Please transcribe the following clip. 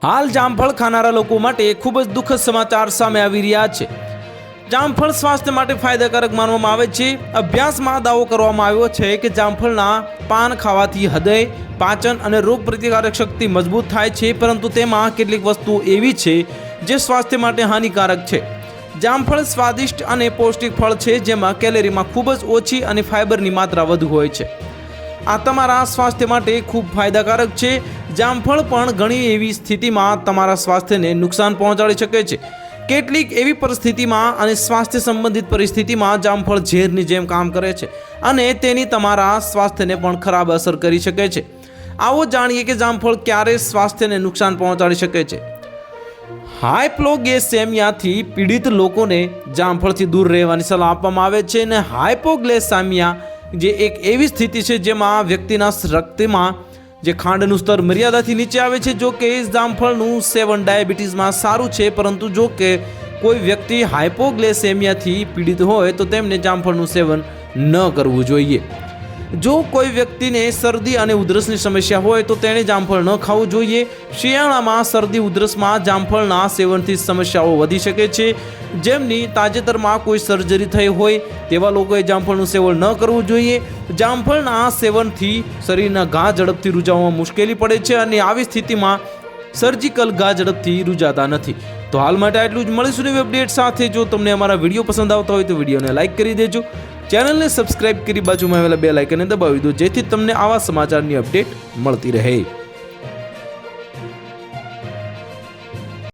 હાલ જામફળ ખાનારા લોકો માટે ખૂબ જ દુઃખદ સમાચાર સામે આવી રહ્યા છે। જામફળ સ્વાસ્થ્ય માટે ફાયદાકારક માનવામાં આવે છે। અભ્યાસમાં દાવો કરવામાં આવ્યો છે કે જામફળના પાન ખાવાથી હૃદય, પાચન અને રોગ પ્રતિકારક શક્તિ મજબૂત થાય છે, પરંતુ તેમાં કેટલીક વસ્તુઓ એવી છે જે સ્વાસ્થ્ય માટે હાનિકારક છે। જામફળ સ્વાદિષ્ટ અને પૌષ્ટિક ફળ છે જેમાં કેલરીમાં ખૂબ જ ઓછી અને ફાઇબરની માત્રા વધુ હોય છે। આ તમારા સ્વાસ્થ્ય માટે ખૂબ ફાયદાકારક છે। જામફળ પણ ઘણી એવી સ્થિતિમાં તમારા સ્વાસ્થ્યને નુકસાન પહોંચાડી શકે છે। કેટલીક એવી પરિસ્થિતિમાં અને સ્વાસ્થ્ય સંબંધિત પરિસ્થિતિમાં જામફળ ઝેરની જેમ કામ કરે છે અને તેની તમારા સ્વાસ્થ્યને પણ ખરાબ અસર કરી શકે છે। આવો જાણીએ કે જામફળ ક્યારે સ્વાસ્થ્યને નુકસાન પહોંચાડી શકે છે। હાઇપોગ્લાયસેમિયાથી પીડિત લોકોને જામફળથી દૂર રહેવાની સલાહ આપવામાં આવે છે અને હાઇપોગ્લાયસેમિયા જે એક એવી સ્થિતિ છે જેમાં વ્યક્તિના રક્તમાં જે ખાંડનું સ્તર મર્યાદાથી નીચે આવે છે। જો કે જામફળનું સેવન ડાયાબિટીસમાં સારું છે, પરંતુ જો કે કોઈ વ્યક્તિ હાઇપોગ્લાયસેમિયાથી પીડિત હોય તો તેમને જામફળનું સેવન ન કરવું જોઈએ। જો કોઈ વ્યક્તિને શરદી અને ઉધરસની સમસ્યા હોય તો તેણે જામફળ ન ખાવું જોઈએ। શિયાળામાં શરદી ઉધરસમાં જામફળના સેવનથી સમસ્યાઓ વધી શકે છે। જેમની તાજેતરમાં કોઈ સર્જરી થઈ હોય તેવા લોકોએ જામફળનું સેવન ન કરવું જોઈએ। જામફળના સેવનથી શરીરના ઘા ઝડપથી રૂઝાવવામાં મુશ્કેલી પડે છે અને આવી સ્થિતિમાં સર્જિકલ ઘા ઝડપથી રૂઝાતા નથી। તો હાલ માટે આટલું જ। મળીશું નવી અપડેટ સાથે। જો તમને અમારા વિડીયો પસંદ આવતા હોય તો વિડીયોને લાઇક કરી દેજો, ચેનલને સબસ્ક્રાઇબ કરી બાજુમાં આવેલા બેલ આઇકનને દબાવી દો, જેથી તમને આવા સમાચારની અપડેટ મળતી રહે।